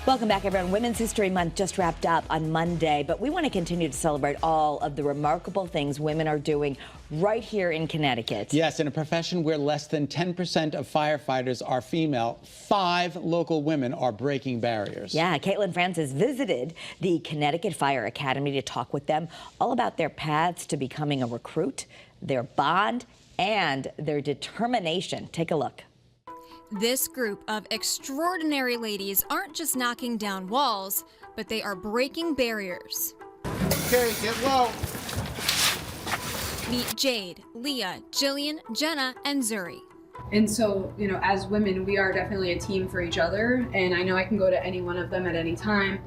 Welcome back, everyone. Women's History Month just wrapped up on Monday, but we want to continue to celebrate all of the remarkable things women are doing right here in Connecticut. Yes, in a profession where less than 10% of firefighters are female, 5 local women are breaking barriers. Yeah, Caitlin Francis visited the Connecticut Fire Academy to talk with them all about their paths to becoming a recruit, their bond, and their determination. Take a look. This group of extraordinary ladies aren't just knocking down walls, but they are breaking barriers. Okay, get low. Meet Jade, Leah, Jillian, Jenna, and Zuri. And so, you know, as women, we are definitely a team for each other. And I know I can go to any one of them at any time,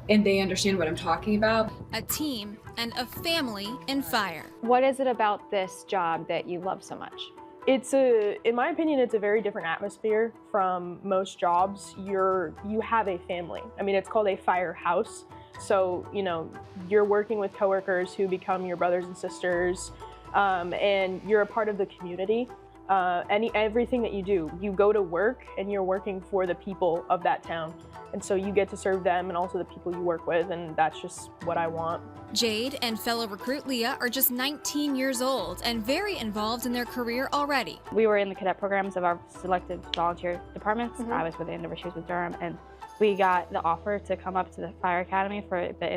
and they understand what I'm talking about. A team and a family in fire. What is it about this job that you love so much? In my opinion, it's a very different atmosphere from most jobs. You have a family. I mean, it's called a firehouse. So, you know, you're working with coworkers who become your brothers and sisters, and you're a part of the community. Everything that you do, you go to work and you're working for the people of that town. And so you get to serve them and also the people you work with, and that's just what I want. Jade and fellow recruit Leah are just 19 years old and very involved in their career already. We were in the cadet programs of our selective volunteer departments. I was with the University of Durham, and we got the offer to come up to the Fire Academy for the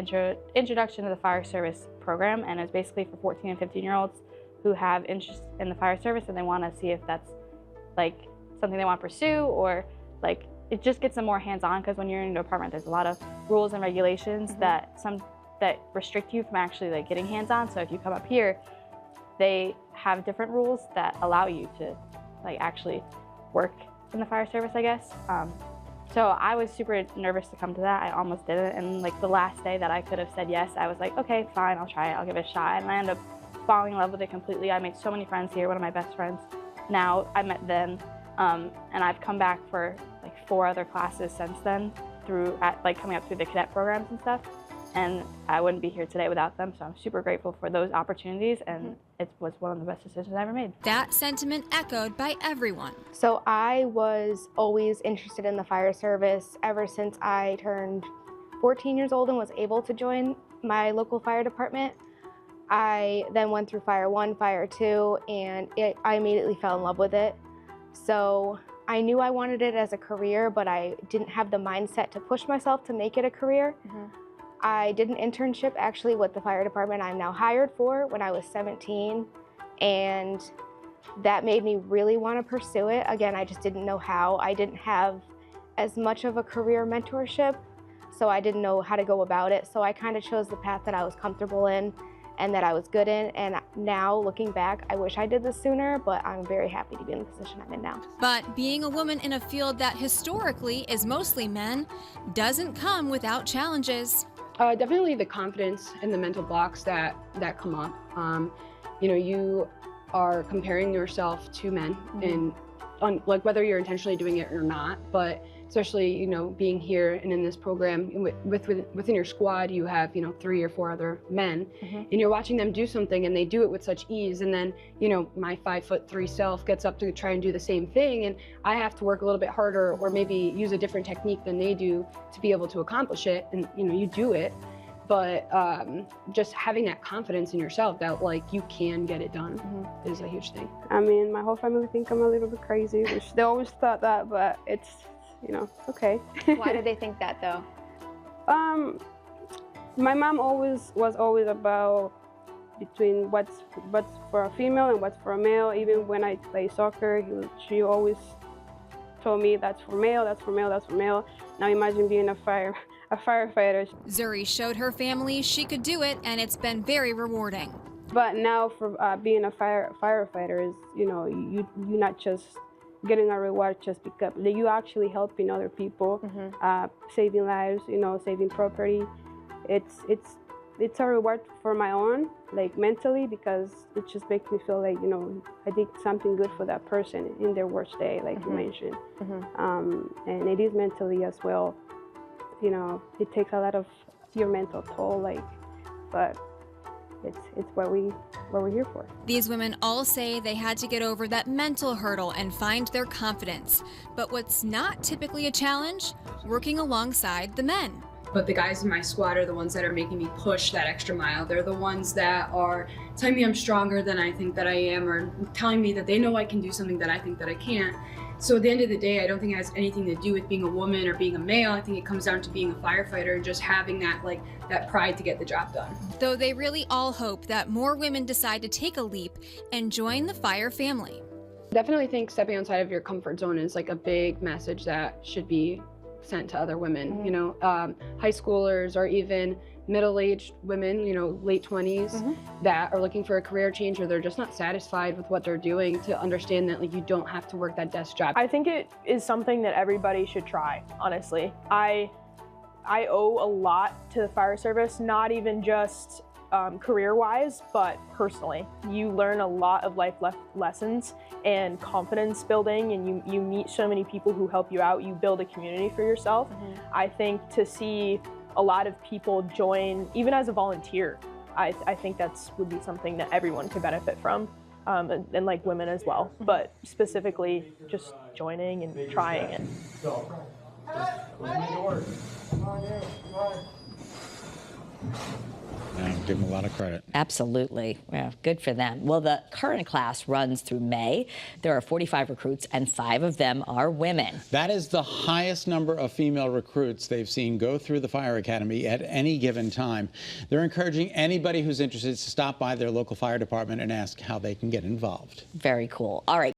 introduction to the fire service program, and it's basically for 14 and 15-year-olds who have interest in the fire service and they want to see if that's like something they want to pursue, or like it just gets them more hands-on, because when you're in a department there's a lot of rules and regulations that restrict you from actually like getting hands-on. So if you come up here, they have different rules that allow you to like actually work in the fire service, I guess. So I was super nervous to come to that. I almost didn't, and like the last day that I could have said yes, I was like, okay, fine, I'll try it, I'll give it a shot, and I ended up falling in love with it completely. I made so many friends here. One of my best friends now, I met then, and I've come back for like 4 other classes since then, coming up through the cadet programs and stuff, and I wouldn't be here today without them. So I'm super grateful for those opportunities, and it was one of the best decisions I ever made. That sentiment echoed by everyone. So I was always interested in the fire service ever since I turned 14 years old and was able to join my local fire department. I then went through Fire 1, Fire 2, and I immediately fell in love with it. So I knew I wanted it as a career, but I didn't have the mindset to push myself to make it a career. I did an internship actually with the fire department I'm now hired for when I was 17, and that made me really want to pursue it. Again, I just didn't know how. I didn't have as much of a career mentorship, so I didn't know how to go about it. So I kind of chose the path that I was comfortable in and that I was good in, and now looking back, I wish I did this sooner, but I'm very happy to be in the position I'm in now. But being a woman in a field that historically is mostly men doesn't come without challenges. Definitely the confidence and the mental blocks that come up. You know, you are comparing yourself to men, and like whether you're intentionally doing it or not, but especially, you know, being here and in this program, within your squad, you have, you know, 3 or 4 other men, and you're watching them do something and they do it with such ease. And then, you know, my 5'3" self gets up to try and do the same thing, and I have to work a little bit harder or maybe use a different technique than they do to be able to accomplish it. And, you know, you do it, but just having that confidence in yourself that like you can get it done is a huge thing. I mean, my whole family think I'm a little bit crazy, which they always thought that, but it's, you know, okay. Why did they think that though? My mom was always about between what's for a female and what's for a male. Even when I play soccer, she always told me that's for male, that's for male, that's for male. Now imagine being a firefighter. Zuri showed her family she could do it, and it's been very rewarding. But now for being a firefighter is, you know, you're not just getting a reward just because you actually helping other people, saving lives, you know, saving property. It's a reward for my own, like mentally, because it just makes me feel like, you know, I did something good for that person in their worst day, like you mentioned. And it is mentally as well. You know, it takes a lot of your mental toll, like, but it's what we're here for. These women all say they had to get over that mental hurdle and find their confidence. But what's not typically a challenge? Working alongside the men. But the guys in my squad are the ones that are making me push that extra mile. They're the ones that are telling me I'm stronger than I think that I am, or telling me that they know I can do something that I think that I can't. So at the end of the day, I don't think it has anything to do with being a woman or being a male. I think it comes down to being a firefighter and just having that that pride to get the job done. Though they really all hope that more women decide to take a leap and join the fire family. Definitely think stepping outside of your comfort zone is like a big message that should be sent to other women, you know, high schoolers or even middle-aged women, you know, late 20s that are looking for a career change, or they're just not satisfied with what they're doing, to understand that you don't have to work that desk job. I think it is something that everybody should try, honestly. I owe a lot to the fire service, not even just career-wise, but personally. You learn a lot of life lessons and confidence building, and you meet so many people who help you out. You build a community for yourself. I think to see a lot of people join, even as a volunteer, I think that's would be something that everyone could benefit from, and like women as well. But specifically, just joining and trying it. Yeah, give them a lot of credit. Absolutely. Yeah, good for them. Well, the current class runs through May. There are 45 recruits, and 5 of them are women. That is the highest number of female recruits they've seen go through the Fire Academy at any given time. They're encouraging anybody who's interested to stop by their local fire department and ask how they can get involved. Very cool. All right.